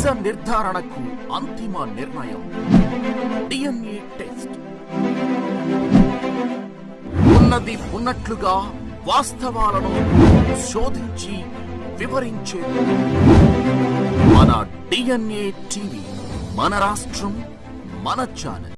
నిజ నిర్ధారణకు అంతిమ నిర్ణయం డిఎన్ఏ టెస్ట్. ఉన్నది ఉన్నట్లుగా వాస్తవాలను శోధించి వివరించేది మన డిఎన్ఏ టీవీ. మన రాష్ట్రం, మన ఛానల్.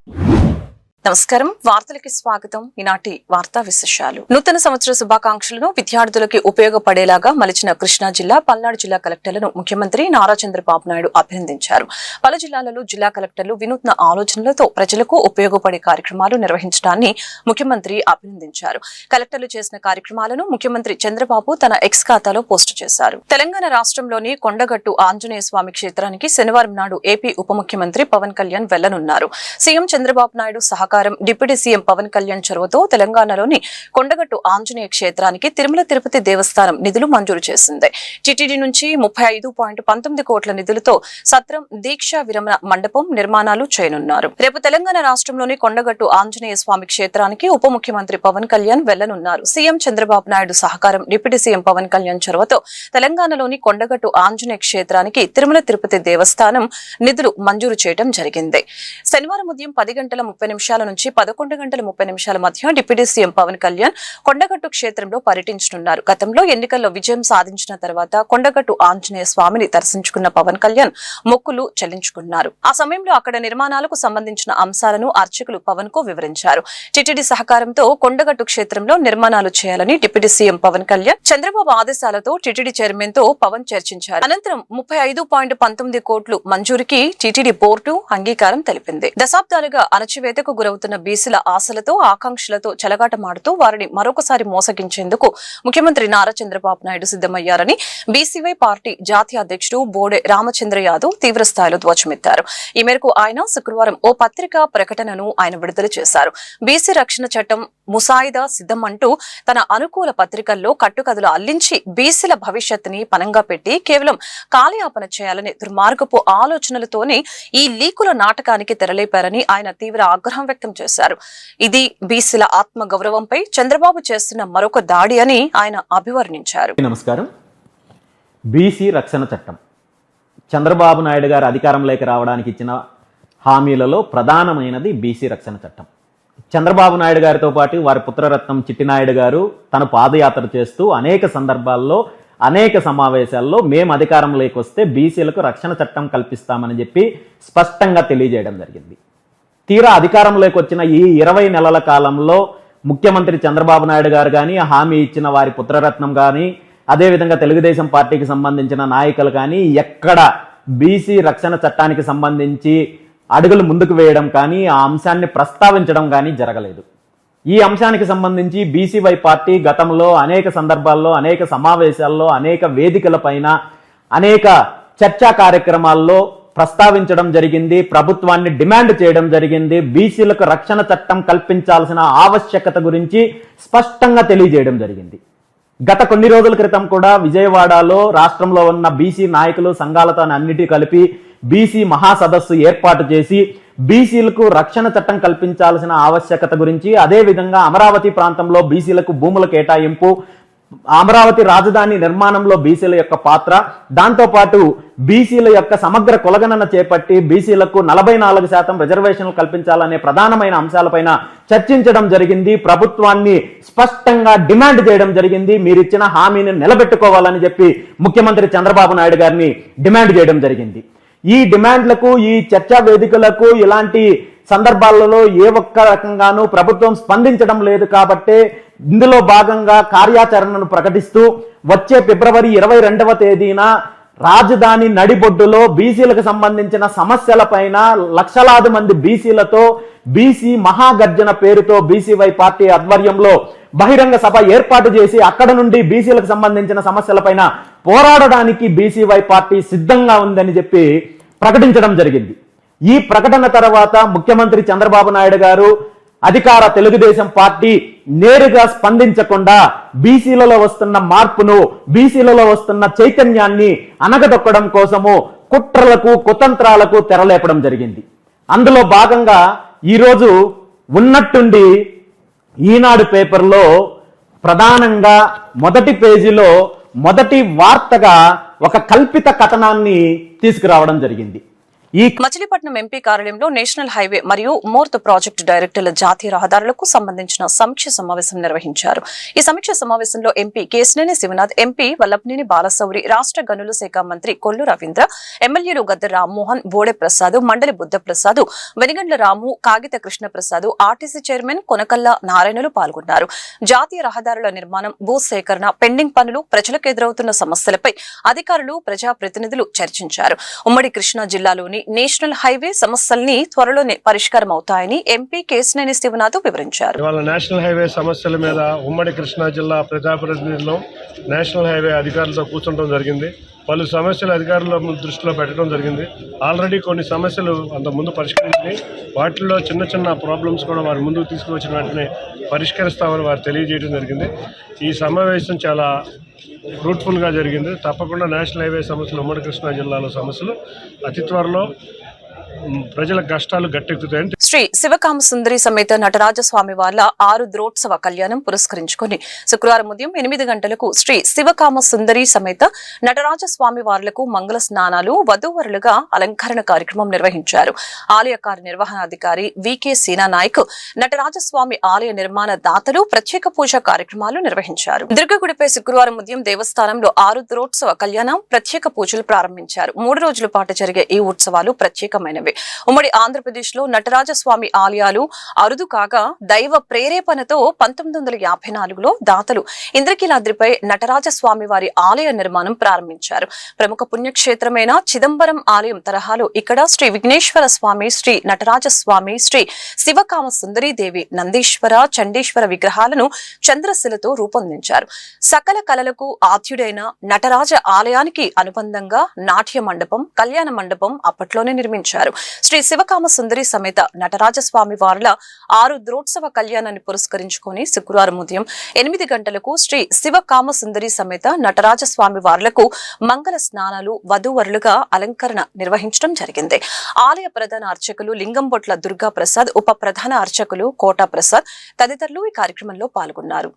నమస్కారం, వార్తలకి స్వాగతం. ఈనాటి వార్తా విశేషాలు. నూతన సంవత్సర శుభాకాంక్షలను విద్యార్థులకి ఉపయోగపడేలాగా మలిచిన కృష్ణా జిల్లా, పల్నాడు జిల్లా కలెక్టర్లను ముఖ్యమంత్రి నారా చంద్రబాబు నాయుడు అభినందించారు. పలు జిల్లాలలో జిల్లా కలెక్టర్లు వినూత్న ఆలోచనలతో ప్రజలకు ఉపయోగపడే కార్యక్రమాలు నిర్వహించడాన్ని ముఖ్యమంత్రి అభినందించారు. కలెక్టర్లు చేసిన కార్యక్రమాలను ముఖ్యమంత్రి చంద్రబాబు తన ఎక్స్ ఖాతాలో పోస్టు చేశారు. తెలంగాణ రాష్ట్రంలోని కొండగట్టు ఆంజనేయ స్వామి క్షేత్రానికి శనివారం నాడు ఏపీ ఉప ముఖ్యమంత్రి పవన్ కళ్యాణ్ వెళ్లనున్నారు. సీఎం చంద్రబాబు నాయుడు సహకారం, డిప్యూటీ సీఎం పవన్ కళ్యాణ్ చొరవతో తెలంగాణలోని కొండగట్టు ఆంజనేయ క్షేత్రానికి తిరుమల తిరుపతి దేవస్థానం నిధులు మంజూరు చేసింది. టీటీడీ నుంచి 35.19 కోట్ల నిధులతో సత్రం, దీక్షా విరమణ మండపం నిర్మాణాలు చేయనున్నారు. రేపు తెలంగాణ రాష్ట్రంలోని కొండగట్టు ఆంజనేయ స్వామి క్షేత్రానికి ఉప ముఖ్యమంత్రి పవన్ కళ్యాణ్ వెళ్లనున్నారు. సీఎం చంద్రబాబు నాయుడు సహకారం, డిప్యూటీ సీఎం పవన్ కళ్యాణ్ చొరవతో తెలంగాణలోని కొండగట్టు ఆంజనేయ క్షేత్రానికి తిరుమల తిరుపతి దేవస్థానం నిధులు మంజూరు చేయడం జరిగింది. శనివారం ఉదయం 10:30 నుంచి 11:30 మధ్య డిప్యూటీ సీఎం పవన్ కళ్యాణ్ కొండగట్టు క్షేత్రంలో పర్యటించనున్నారు. గతంలో ఎన్నికల్లో విజయం సాధించిన తర్వాత కొండగట్టు ఆంజనేయ స్వామిని దర్శించుకున్న పవన్ కళ్యాణ్ మొక్కులు చెల్లించుకున్నారు. ఆ సమయంలో అక్కడ నిర్మాణాలకు సంబంధించిన అంశాలను అర్చకులు పవన్ కు వివరించారు. టీటీడీ సహకారంతో కొండగట్టు క్షేత్రంలో నిర్మాణాలు చేయాలని డిప్యూటీ సీఎం పవన్ కళ్యాణ్ చంద్రబాబు ఆదేశాలతో టీటీడీ చైర్మన్ తో పవన్ చర్చించారు. అనంతరం 35.19 కోట్లు మంజూరుకి టీటీడీ బోర్డు అంగీకారం తెలిపింది. దశాబ్దాలుగా అణచివేతకు గురవుతున్న బీసీల ఆశలతో, ఆకాంక్షలతో చెలగాటమాడుతూ వారిని మరొకసారి మోసగించేందుకు ముఖ్యమంత్రి నారా చంద్రబాబు నాయుడు సిద్ధమయ్యారని బీసీవై పార్టీ జాతీయ అధ్యక్షుడు బోడే రామచంద్ర యాదవ్ తీవ్ర స్థాయిలో ధ్వజమెత్తారు. ఈ మేరకు ఆయన శుక్రవారం ఓ పత్రికా ప్రకటనను ఆయన విడుదల చేశారు. బీసీ రక్షణ చట్టం ముసాయిదా సిద్ధమంటూ తన అనుకూల పత్రికల్లో కట్టుకథలు అల్లించి బీసీల భవిష్యత్తుని పనంగా పెట్టి కేవలం కాలయాపన చేయాలనే దుర్మార్గపు ఆలోచనలతోనే ఈ లీకుల నాటకానికి తెరలేపారని ఆయన తీవ్ర ఆగ్రహం వ్యక్తం చేశారు. ఇది బీసీల ఆత్మ గౌరవంపై చంద్రబాబు చేస్తున్న మరొక దాడి అని ఆయన అభివర్ణించారు. నమస్కారం. బీసీ రక్షణ చట్టం చంద్రబాబు నాయుడు గారు అధికారంలోకి రావడానికి ఇచ్చిన హామీలలో ప్రధానమైనది బీసీ రక్షణ చట్టం. చంద్రబాబు నాయుడు గారితో పాటు వారి పుత్రరత్నం చిట్టినాయుడు గారు తన పాదయాత్ర చేస్తూ అనేక సందర్భాల్లో, అనేక సమావేశాల్లో మేము అధికారంలోకి వస్తే బీసీలకు రక్షణ చట్టం కల్పిస్తామని చెప్పి స్పష్టంగా తెలియజేయడం జరిగింది. తీరా అధికారంలోకి వచ్చిన ఈ 20 నెలల కాలంలో ముఖ్యమంత్రి చంద్రబాబు నాయుడు గారు కానీ, హామీ ఇచ్చిన వారి పుత్రరత్నం కానీ, అదేవిధంగా తెలుగుదేశం పార్టీకి సంబంధించిన నాయకులు కానీ ఎక్కడ బీసీ రక్షణ చట్టానికి సంబంధించి అడుగులు ముందుకు వేయడం కానీ, ఆ అంశాన్ని ప్రస్తావించడం కానీ జరగలేదు. ఈ అంశానికి సంబంధించి బీసీవై పార్టీ గతంలో అనేక సందర్భాల్లో, అనేక సమావేశాల్లో, అనేక వేదికలపైన, అనేక చర్చా కార్యక్రమాల్లో ప్రస్తావించడం జరిగింది. ప్రభుత్వాన్ని డిమాండ్ చేయడం జరిగింది. బీసీలకు రక్షణ చట్టం కల్పించాల్సిన ఆవశ్యకత గురించి స్పష్టంగా తెలియజేయడం జరిగింది. గత కొన్ని రోజుల క్రితం కూడా విజయవాడలో రాష్ట్రంలో ఉన్న బీసీ నాయకులు, సంఘాలతో అన్నిటి కలిపి బీసీ మహాసదస్సు ఏర్పాటు చేసి బీసీలకు రక్షణ చట్టం కల్పించాల్సిన ఆవశ్యకత గురించి, అదేవిధంగా అమరావతి ప్రాంతంలో బీసీలకు భూముల కేటాయింపు, అమరావతి రాజధాని నిర్మాణంలో బీసీల యొక్క పాత్ర, దాంతోపాటు బీసీల యొక్క సమగ్ర కులగణన చేపట్టి బీసీలకు 44% రిజర్వేషన్లు కల్పించాలనే ప్రధానమైన అంశాలపైన చర్చించడం జరిగింది. ప్రభుత్వాన్ని స్పష్టంగా డిమాండ్ చేయడం జరిగింది. మీరిచ్చిన హామీని నిలబెట్టుకోవాలని చెప్పి ముఖ్యమంత్రి చంద్రబాబు నాయుడు గారిని డిమాండ్ చేయడం జరిగింది. ఈ డిమాండ్లకు, ఈ చర్చా వేదికలకు ఇలాంటి సందర్భాలలో ఏ ఒక్క రకంగానూ ప్రభుత్వం స్పందించడం లేదు. కాబట్టే ఇందులో భాగంగా కార్యాచరణను ప్రకటిస్తూ వచ్చే ఫిబ్రవరి 22వ తేదీన రాజధాని నడిబొడ్డులో బీసీలకు సంబంధించిన సమస్యలపైన లక్షలాది మంది బీసీలతో బీసీ మహాగర్జన పేరుతో బీసీవై పార్టీ ఆధ్వర్యంలో బహిరంగ సభ ఏర్పాటు చేసి అక్కడ నుండి బీసీలకు సంబంధించిన సమస్యలపైన పోరాడడానికి బీసీవై పార్టీ సిద్ధంగా ఉందని చెప్పి ప్రకటించడం జరిగింది. ఈ ప్రకటన తర్వాత ముఖ్యమంత్రి చంద్రబాబు నాయుడు గారు, అధికార తెలుగుదేశం పార్టీ నేరుగా స్పందించకుండా బీసీలలో వస్తున్న మార్పును, బీసీలలో వస్తున్న చైతన్యాన్ని అనగదొక్కడం కోసము కుట్రలకు, కుతంత్రాలకు తెరలేపడం జరిగింది. అందులో భాగంగా ఈరోజు ఉన్నట్టుండి ఈనాడు పేపర్లో ప్రధానంగా మొదటి పేజీలో మొదటి వార్తగా ఒక కల్పిత కథనాన్ని తీసుకురావడం జరిగింది. ఈ మచిలీపట్నం ఎంపీ కార్యాలయంలో నేషనల్ హైవే మరియు మోర్త్ ప్రాజెక్టు డైరెక్టర్ల జాతీయ రహదారులకు సంబంధించిన సమీక్ష సమావేశం నిర్వహించారు. ఈ సమీక్ష సమావేశంలో ఎంపీ కేశినేని శివనాథ్, ఎంపీ వల్లభనేని బాలశౌరి, రాష్ట్ర గనుల శాఖ మంత్రి కొల్లు రవీంద్ర, ఎమ్మెల్యేలు గద్దె రామ్మోహన్, బోడె ప్రసాద్, మండలి బుద్ధప్రసాద్, వెనిగండ్ల రాము, కాగిత కృష్ణప్రసాద్, ఆర్టీసీ చైర్మన్ కొనకల్ల నారాయణలు పాల్గొన్నారు. జాతీయ రహదారుల నిర్మాణం, భూ సేకరణ, పెండింగ్ పనులు, ప్రజలకు ఎదురవుతున్న సమస్యలపై అధికారులు, ప్రజాప్రతినిధులు చర్చించారు. ఉమ్మడి కృష్ణా జిల్లాలోని నేషనల్ హైవే సమస్యల్ని త్వరలోనే పరిష్కారం అవుతాయని ఎంపీ కేశినేని శివనాథ్ వివరించారు. ఇవాళ నేషనల్ హైవే సమస్యల మీద ఉమ్మడి కృష్ణా జిల్లా ప్రజాప్రతినిధులు నేషనల్ హైవే అధికారులతో కూర్చుంటడం జరిగింది. పలు సమస్యలు అధికారుల దృష్టిలో పెట్టడం జరిగింది. ఆల్రెడీ కొన్ని సమస్యలు అంత ముందు పరిష్కరించి వాటిల్లో చిన్న చిన్న ప్రాబ్లమ్స్ కూడా వారి ముందుకు తీసుకువచ్చిన వెంటనే పరిష్కరిస్తామని వారు తెలియజేయడం జరిగింది. ఈ సమావేశం చాలా ఫ్రూట్ఫుల్గా జరిగింది. తప్పకుండా నేషనల్ హైవే సమస్యలు, ఉమ్మడి కృష్ణా జిల్లాలో సమస్యలు అతి త్వరలో ప్రజల కష్టాలు గట్టెక్కుతాయని శ్రీ శివకామ సుందరి సమేత నటరాజస్వామి వార్ల 6 ద్రోత్సవ కళ్యాణం పురస్కరించుకుని శుక్రవారం ఉదయం 8 గంటలకు శ్రీ శివకామ సుందరి సమేత నటరాజస్వామి వార్లకు మంగళ స్నానాలు, వధూవరులుగా అలంకరణ కార్యక్రమం నిర్వహించారు. ఆలయ కార్యనిర్వహణాధికారి వికే సీనా నాయక్, నటరాజస్వామి ఆలయ నిర్మాణ దాతలు ప్రత్యేక పూజ కార్యక్రమాలు నిర్వహించారు. దుర్గగుడిపై శుక్రవారం ఉదయం దేవస్థానంలో 6 ద్రోత్సవ కళ్యాణం ప్రత్యేక పూజలు ప్రారంభించారు. 3 రోజుల పాటు జరిగే ఈ ఉత్సవాలు ప్రత్యేకమైనవి. ఉమ్మడి ఆంధ్రప్రదేశ్ లో నటరాజస్వామి ఆలయాలు అరుదు కాగా దైవ ప్రేరేపణతో 1954లో దాతలు ఇంద్రకీలాద్రిపై నటరాజస్వామి వారి ఆలయ నిర్మాణం ప్రారంభించారు. ప్రముఖ పుణ్యక్షేత్రమైన చిదంబరం ఆలయం తరహాలో ఇక్కడ శ్రీ విఘ్నేశ్వర స్వామి, శ్రీ నటరాజస్వామి, శ్రీ శివకామ సుందరీదేవి, నందీశ్వర, చండీశ్వర విగ్రహాలను చంద్రశిలతో రూపొందించారు. సకల కళలకు ఆద్యుడైన నటరాజ ఆలయానికి అనుబంధంగా నాట్య మండపం, కళ్యాణ మండపం అప్పట్లోనే నిర్మించారు. శ్రీ శివకామ సుందరి సమేత నటరాజస్వామి వార్ల 6 ద్రోత్సవ కళ్యాణాన్ని పురస్కరించుకుని శుక్రవారం ఉదయం 8 గంటలకు శ్రీ శివకామ సుందరి సమేత నటరాజస్వామి వార్లకు మంగళ స్నానాలు, వధూవరులుగా అలంకరణ నిర్వహించడం జరిగింది. ఆలయ ప్రధాన అర్చకులు లింగంబొట్ల దుర్గా ప్రసాద్, ఉప ప్రధాన అర్చకులు కోటా ప్రసాద్ తదితరులు ఈ కార్యక్రమంలో పాల్గొన్నారు.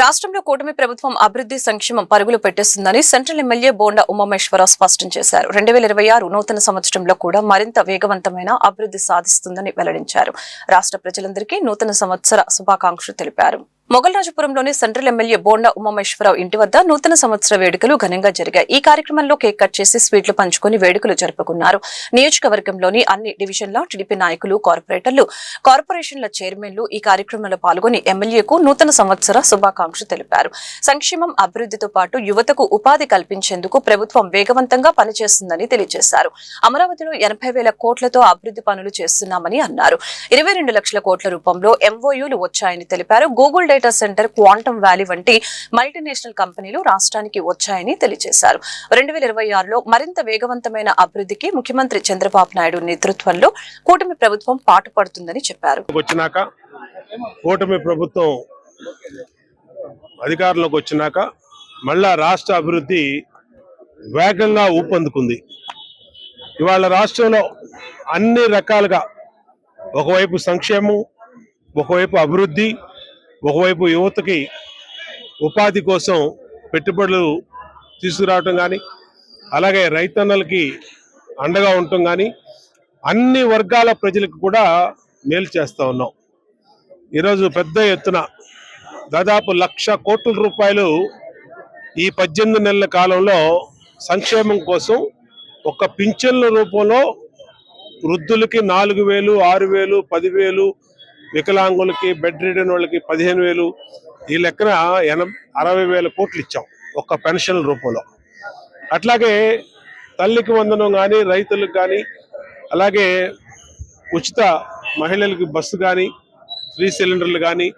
రాష్ట్రంలో కూటమి ప్రభుత్వం అభివృద్ధి సంక్షేమం పరుగులు పెట్టేస్తుందని సెంట్రల్ ఎమ్మెల్యే బోండా ఉమామేశ్వరరావు స్పష్టం చేశారు. 2026 నూతన సంవత్సరంలో కూడా మరింత వేగవంతమైన అభివృద్ధి సాధిస్తుందని వెల్లడించారు. రాష్ట్ర ప్రజలందరికీ నూతన సంవత్సర శుభాకాంక్షలు తెలిపారు. మొగల్రాజపురంలోని సెంట్రల్ ఎమ్మెల్యే బోండా ఉమామేశ్వరరావు ఇంటి వద్ద నూతన సంవత్సర వేడుకలు ఘనంగా జరిగాయి. ఈ కార్యక్రమంలో కేక్ కట్ చేసి స్వీట్లు పంచుకుని వేడుకలు జరుపుకున్నారు. నియోజకవర్గంలోని అన్ని డివిజన్ల టీడీపీ నాయకులు, కార్పొరేటర్లు, కార్పొరేషన్ల చైర్మన్లు ఈ కార్యక్రమంలో పాల్గొని ఎమ్మెల్యేకు నూతన సంవత్సర శుభాకాంక్షలు తెలిపారు. సంక్షేమం, అభివృద్ధితో పాటు యువతకు ఉపాధి కల్పించేందుకు ప్రభుత్వం వేగవంతంగా పనిచేస్తుందని తెలియజేశారు. అమరావతిలో 80,000 కోట్లతో అభివృద్ధి పనులు చేస్తున్నామని అన్నారు. 22 లక్షల కోట్ల రూపంలో ఎంఓయూలు వచ్చాయని తెలిపారు. Google data centre, quantum valley వంటి మల్టీనేషనల్ కంపెనీలు రాష్ట్రానికి వచ్చాయని తెలియజేశారు. 2026లో మరింత వేగవంతమైన అభివృద్ధికి ముఖ్యమంత్రి చంద్రబాబు నాయుడు నేతృత్వంలో కూటమి ప్రభుత్వం పాటుపడుతుందని చెప్పారు. కూటమి ప్రభుత్వం అధికారంలోకి వచ్చినాక మళ్ళా రాష్ట్ర అభివృద్ధి వేగంగా ఊపందుకుంది. ఇవాళ రాష్ట్రంలో అన్ని రకాలుగా ఒకవైపు సంక్షేమం, ఒకవైపు అభివృద్ధి, ఒకవైపు యువతకి ఉపాధి కోసం పెట్టుబడులు తీసుకురావటం కానీ, అలాగే రైతన్నలకి అండగా ఉండటం కానీ, అన్ని వర్గాల ప్రజలకు కూడా మేలు చేస్తూ ఉన్నాం. ఈరోజు పెద్ద ఎత్తున దాదాపు 1,00,000 కోట్ల రూపాయలు ఈ 18 నెలల కాలంలో సంక్షేమం కోసం ఒక పింఛన్ల రూపంలో వృద్ధులకి 4,000, 6,000, 10,000, వికలాంగులకి, బెడ్ రిడన్ వాళ్ళకి 15,000, ఈ లెక్కన 60,000 కోట్లు ఇచ్చాం ఒక్క పెన్షన్ రూపంలో. అట్లాగే తల్లికి వందనం కానీ, రైతులకు కానీ, అలాగే ఉచిత మహిళలకి బస్సు కానీ, ఫ్రీ సిలిండర్లు కానీ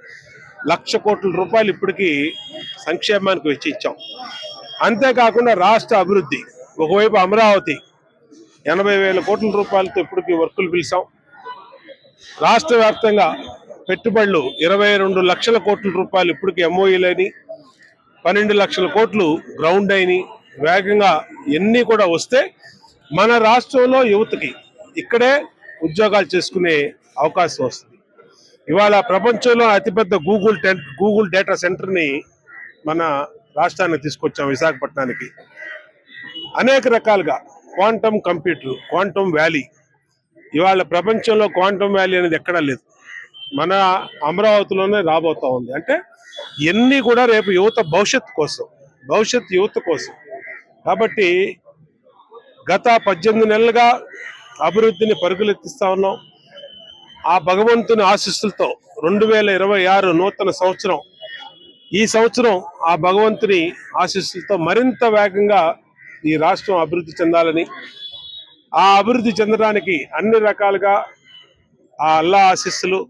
1,00,000 కోట్ల రూపాయలు ఇప్పటికీ సంక్షేమానికి వచ్చి ఇచ్చాం. అంతేకాకుండా రాష్ట్ర అభివృద్ధి, ఒకవైపు అమరావతి 80,000 కోట్ల రూపాయలతో ఇప్పటికీ వర్కులు పిలిచాం. రాష్ట్ర వ్యాప్తంగా పెట్టుబడులు 22 లక్షల కోట్ల రూపాయలు ఇప్పటికీ ఎంఓఈలని, 12 లక్షల కోట్లు గ్రౌండ్ అయిని వేగంగా ఎన్ని కూడా వస్తే మన రాష్ట్రంలో యువతకి ఇక్కడే ఉద్యోగాలు చేసుకునే అవకాశం వస్తుంది. ఇవాళ ప్రపంచంలో అతిపెద్ద గూగుల్ డేటా సెంటర్ని మన రాష్ట్రానికి తీసుకొచ్చాం, విశాఖపట్నానికి. అనేక రకాలుగా క్వాంటమ్ కంప్యూటర్, క్వాంటమ్ వ్యాలీ, ఇవాళ ప్రపంచంలో క్వాంటమ్ వ్యాలీ అనేది ఎక్కడా లేదు, మన అమరావతిలోనే రాబోతా ఉంది. అంటే ఇవన్నీ కూడా రేపు యువత భవిష్యత్ యువత కోసం. కాబట్టి గత 18 నెలలుగా అభివృద్ధిని పరుగులెత్తిస్తా ఉన్నాం. ఆ భగవంతుని ఆశీస్సులతో 2026 నూతన సంవత్సరం, ఈ సంవత్సరం ఆ భగవంతుని ఆశీస్సులతో మరింత వేగంగా ఈ రాష్ట్రం అభివృద్ధి చెందాలని, ఆ అభివృద్ధి చెందడానికి అన్ని రకాలుగా ఆ అల్లా ఆశీస్సులు,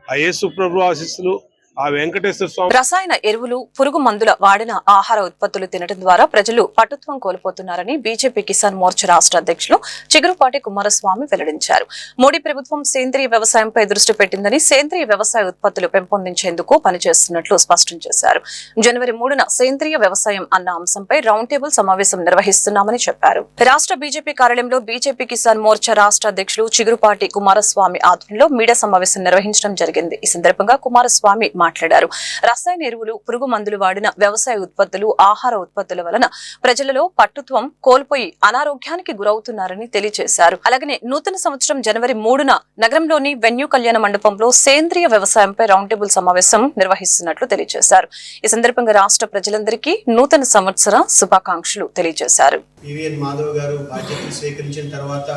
ఆ యేసు ప్రభు ఆశీస్సులు, ఆ వెంకటేశ్వర స్వామి. రసాయన ఎరువులు, పురుగు మందుల వాడిన ఆహార ఉత్పత్తులు తినడం ద్వారా ప్రజలు పటుత్వం కోల్పోతున్నారని బీజేపీ కిసాన్ మోర్చా రాష్ట్ర అధ్యక్షులు చిగురుపాటి కుమారస్వామి వెల్లడించారు. మోడీ ప్రభుత్వం సేంద్రీయ వ్యవసాయంపై దృష్టి పెట్టిందని, సేంద్రీయ వ్యవసాయ ఉత్పత్తులు పెంపొందించేందుకు పనిచేస్తున్నట్లు స్పష్టం చేశారు. జనవరి 3న సేంద్రీయ వ్యవసాయం అన్న అంశంపై రౌండ్ టేబుల్ సమావేశం నిర్వహిస్తున్నామని చెప్పారు. రాష్ట్ర బీజేపీ కార్యాలయంలో బీజేపీ కిసాన్ మోర్చా రాష్ట్ర అధ్యక్షులు చిగురుపాటి కుమారస్వామి ఆధ్వర్యంలో మీడియా సమావేశం నిర్వహించడం జరిగింది. ఈ సందర్భంగా కుమారస్వామి మాట్లాడారు. రసాయన ఎరువులు, పురుగు మందులు వాడిన వ్యవసాయ ఉత్పత్తులు, ఆహార ఉత్పత్తుల వలన ప్రజలలో పట్టుత్వం కోల్పోయి అనారోగ్యానికి గురవుతున్నారని తెలియజేశారు. అలాగే నూతన సంవత్సరం జనవరి 3న నగరంలోని వెన్యూ కళ్యాణ మండపంలో సేంద్రీయ వ్యవసాయంపై రౌండ్ టేబుల్ సమావేశం నిర్వహిస్తున్నట్లు తెలియజేశారు. ఈ సందర్భంగా రాష్ట్ర ప్రజలందరికీ నూతన సంవత్సర శుభాకాంక్షలు తెలియజేశారు. పివిఎన్ మాధవ్ గారు బాధ్యతలు స్వీకరించిన తర్వాత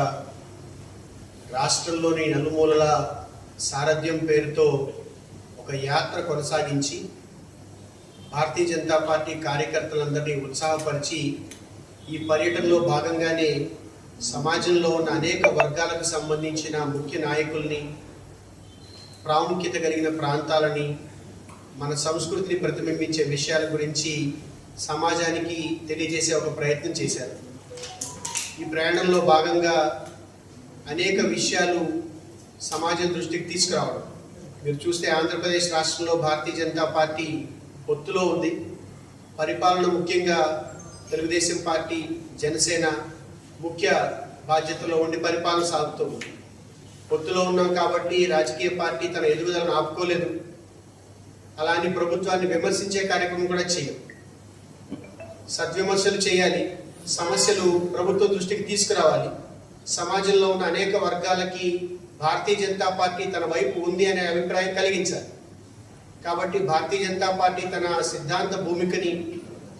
రాష్ట్రంలోని నలుమూలల సారథ్యం పేరుతో ఒక యాత్ర కొనసాగించి భారతీయ జనతా పార్టీ కార్యకర్తలందరినీ ఉత్సాహపరిచి ఈ పర్యటనలో భాగంగానే సమాజంలో ఉన్న అనేక వర్గాలకు సంబంధించిన ముఖ్య నాయకుల్ని, ప్రాముఖ్యత కలిగిన ప్రాంతాలని, మన సంస్కృతిని ప్రతిబింబించే విషయాల గురించి సమాజానికి తెలియజేసే ఒక ప్రయత్నం చేశారు. ఈ ప్రయాణంలో భాగంగా అనేక విషయాలు సమాజం దృష్టికి తీసుకురావడం. మీరు చూస్తే ఆంధ్రప్రదేశ్ రాష్ట్రంలో భారతీయ జనతా పార్టీ పొత్తులో ఉంది. పరిపాలన ముఖ్యంగా తెలుగుదేశం పార్టీ, జనసేన ముఖ్య బాధ్యతలో ఉండి పరిపాలన సాగుతుంది. పొత్తులో ఉన్నాం కాబట్టి రాజకీయ పార్టీ తన ఎదుగుదలను ఆపుకోలేదు. అలాని ప్రభుత్వాన్ని విమర్శించే కార్యక్రమం కూడా చేయం. సద్విమర్శలు చేయాలి, సమస్యలు ప్రభుత్వ దృష్టికి తీసుకురావాలి. సమాజంలో ఉన్న అనేక వర్గాలకి భారతీయ జనతా పార్టీ తన వైపు ఉంది అనే అభిప్రాయం కలిగించాలి. కాబట్టి భారతీయ జనతా పార్టీ తన సిద్ధాంత భూమికని,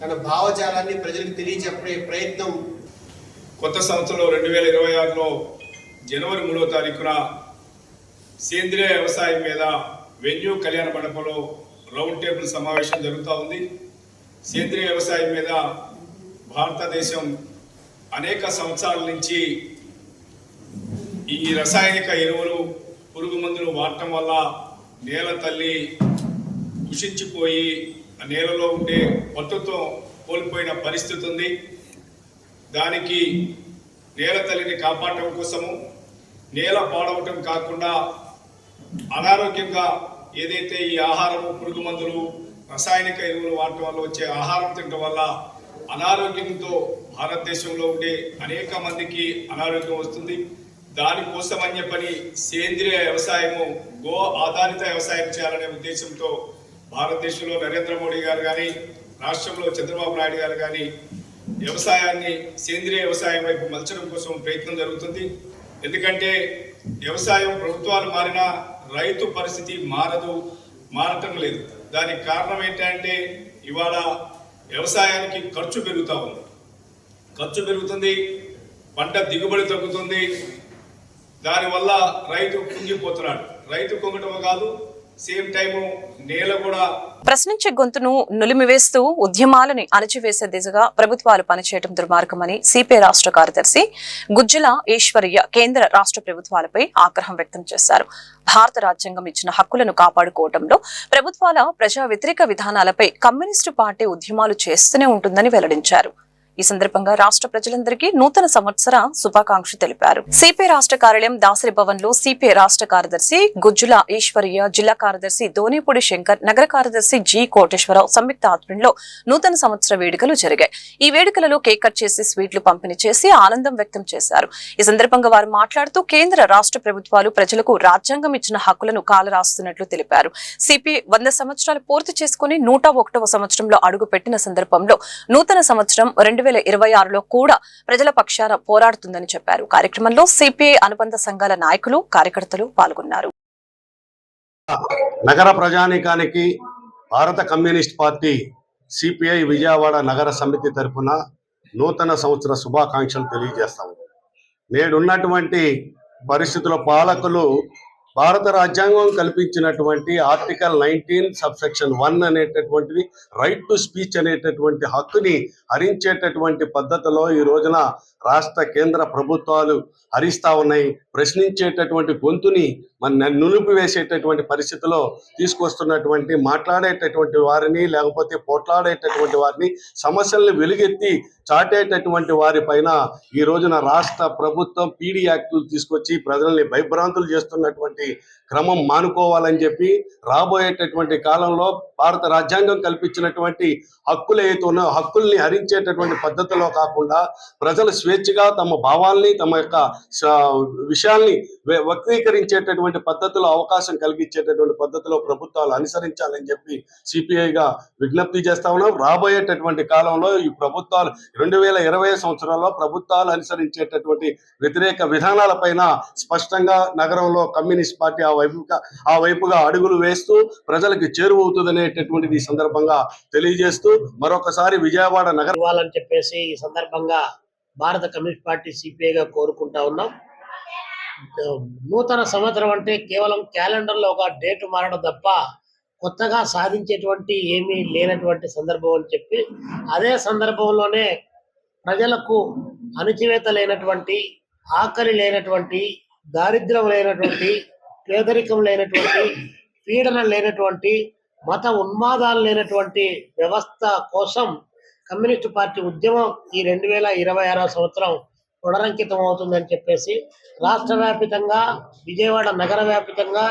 తన భావజాలాన్ని ప్రజలకు తెలియజెప్పే ప్రయత్నం కొత్త సంవత్సరంలో 2026లో జనవరి 3వ తారీఖున సేంద్రియ వ్యవసాయం మీద వెన్యూ కళ్యాణ మండపంలో రౌండ్ టేబుల్ సమావేశం జరుగుతూ ఉంది. సేంద్రియ వ్యవసాయం మీద భారతదేశం అనేక సంవత్సరాల నుంచి ఈ రసాయనిక ఎరువులు, పురుగు మందులు వాడటం వల్ల నేల తల్లి కుషించిపోయి ఆ నేలలో ఉండే పట్టుతో కోల్పోయిన పరిస్థితి ఉంది. దానికి నేల తల్లిని కాపాడటం కోసము నేల పాడవటం కాకుండా అనారోగ్యంగా ఏదైతే ఈ ఆహారము, పురుగు మందులు, రసాయనిక ఎరువులు వాడటం వల్ల వచ్చే ఆహారం తినడం వల్ల అనారోగ్యంతో భారతదేశంలో ఉండే అనేక మందికి అనారోగ్యం వస్తుంది. దానికోసం అని చెప్పని సేంద్రియ వ్యవసాయము, గో ఆధారిత వ్యవసాయం చేయాలనే ఉద్దేశంతో భారతదేశంలో నరేంద్ర మోడీ గారు కానీ, రాష్ట్రంలో చంద్రబాబు నాయుడు గారు కానీ వ్యవసాయాన్ని సేంద్రియ వ్యవసాయం వైపు మలచడం కోసం ప్రయత్నం జరుగుతుంది. ఎందుకంటే వ్యవసాయం ప్రభుత్వాలు మారినా రైతు పరిస్థితి మారటం లేదు. దానికి కారణం ఏంటంటే ఇవాళ వ్యవసాయానికి ఖర్చు పెరుగుతుంది, పంట దిగుబడి తగ్గుతుంది. దానివల్ల రైతు కుంగిపోతున్నాడు. రైతు కుంగటం కాదు, సేమ్ టైము నేల కూడా ప్రశ్నించే గొంతును నులిమివేస్తూ ఉద్యమాలని అణచివేసే దిశగా ప్రభుత్వాలు పనిచేయడం దుర్మార్గమని సిపిఐ రాష్ట్ర కార్యదర్శి గుజ్జల ఈశ్వరయ్య కేంద్ర రాష్ట్ర ప్రభుత్వాలపై ఆగ్రహం వ్యక్తం చేశారు. భారత రాజ్యాంగం ఇచ్చిన హక్కులను కాపాడుకోవడంలో ప్రభుత్వాల ప్రజా వ్యతిరేక విధానాలపై కమ్యూనిస్టు పార్టీ ఉద్యమాలు చేస్తూనే ఉంటుందని వెల్లడించారు. ఈ సందర్భంగా రాష్ట్ర ప్రజలందరికీ నూతన సంవత్సర శుభాకాంక్షలు తెలిపారు. సిపిఐ రాష్ట్ర కార్యాలయం దాసరి భవన్ లో సిపిఐ రాష్ట్ర కార్యదర్శి గుజ్జుల ఈశ్వరయ్య, జిల్లా కార్యదర్శి దోనిపూడి శంకర్, నగర కార్యదర్శి జి కోటేశ్వరరావు సంయుక్త ఆధ్వర్యంలో నూతన సంవత్సర వేడుకలు జరిగాయి. ఈ వేడుకలలో కేక్ కట్ చేసి స్వీట్లు పంపిణీ చేసి ఆనందం వ్యక్తం చేశారు. ఈ సందర్భంగా వారు మాట్లాడుతూ కేంద్ర రాష్ట్ర ప్రభుత్వాలు ప్రజలకు రాజ్యాంగం ఇచ్చిన హక్కులను కాలరాస్తున్నట్లు తెలిపారు. సిపిఐ 100 సంవత్సరాలు పూర్తి చేసుకుని 101వ సంవత్సరంలో అడుగు పెట్టిన సందర్భంలో నూతన సంవత్సరం 2026లో కూడా ప్రజల పక్షాన పోరాడుతుందని చెప్పారు. కార్యక్రమంలో సిపిఐ అనుబంధ సంఘాల నాయకులు, కార్యకర్తలు పాల్గొన్నారు. నగర ప్రజానీకానికి భారత కమ్యూనిస్ట్ పార్టీ సిపిఐ విజయవాడ నగర సమితి తరఫున నూతన సంవత్సర శుభాకాంక్షలు తెలియజేస్తాము. నేడున్నటువంటి పరిస్థితుల పాలకులు భారత రాజ్యాంగం కల్పించినటువంటి ఆర్టికల్ 19 సబ్సెక్షన్ 1 అనేటటువంటిది రైట్ టు స్పీచ్ అనేటటువంటి హక్కుని హరించేటటువంటి పద్ధతిలో ఈ రోజున రాష్ట్ర కేంద్ర ప్రభుత్వాలు హరిస్తా ఉన్నాయి. ప్రశ్నించేటటువంటి గొంతుని నులిపివేసేటటువంటి పరిస్థితిలో తీసుకొస్తున్నటువంటి మాట్లాడేటటువంటి వారిని, లేకపోతే పోట్లాడేటటువంటి వారిని, సమస్యల్ని వెలుగెత్తి చాటేటటువంటి వారి పైన ఈ రోజున రాష్ట్ర ప్రభుత్వం పీడీ యాక్టులు తీసుకొచ్చి ప్రజల్ని భయభ్రాంతులు చేస్తున్నటువంటి క్రమం మానుకోవాలని చెప్పి రాబోయేటటువంటి కాలంలో భారత రాజ్యాంగం కల్పించినటువంటి హక్కులు ఏవైతే ఉన్నాయో హక్కుల్ని హరించేటటువంటి పద్ధతిలో కాకుండా ప్రజలు స్వేచ్ఛగా తమ భావాల్ని, తమ యొక్క విషయాల్ని వ్యక్తీకరించేటటువంటి పద్ధతిలో అవకాశం కలిగించేటటువంటి పద్ధతిలో ప్రభుత్వాలు అనుసరించాలని చెప్పి సిపిఐగా విజ్ఞప్తి చేస్తా ఉన్నాం. రాబోయేటటువంటి కాలంలో ఈ ప్రభుత్వాలు 2020 సంవత్సరంలో ప్రభుత్వాలు అనుసరించేటటువంటి వ్యతిరేక విధానాలపైన స్పష్టంగా నగరంలో కమ్యూనిస్ట్ పార్టీ ఆ వైపుగా అడుగులు వేస్తూ ప్రజలకు చేరువవుతుందనేటటువంటిది ఈ సందర్భంగా తెలియజేస్తూ మరొకసారి విజయవాడ నగరం ఇవ్వాలని చెప్పేసి ఈ సందర్భంగా భారత కమ్యూనిస్ట్ పార్టీ సిపిఐగా కోరుకుంటా ఉన్నాం. నూతన సంవత్సరం అంటే కేవలం క్యాలెండర్లో ఒక డేట్ మారడం తప్ప కొత్తగా సాధించేటువంటి ఏమీ లేనటువంటి సందర్భం అని చెప్పి, అదే సందర్భంలోనే ప్రజలకు అణచివేత లేనటువంటి, ఆకలి లేనటువంటి, దారిద్ర్యం లేనటువంటి, పేదరికం లేనటువంటి, పీడన లేనటువంటి, మత ఉన్మాదాలు లేనటువంటి వ్యవస్థ కోసం కమ్యూనిస్టు పార్టీ ఉద్యమం ఈ 2026 సంవత్సరం పునరంకితం అవుతుందని చెప్పేసి రాష్ట్ర వ్యాప్తంగా, విజయవాడ నగర వ్యాప్తంగా,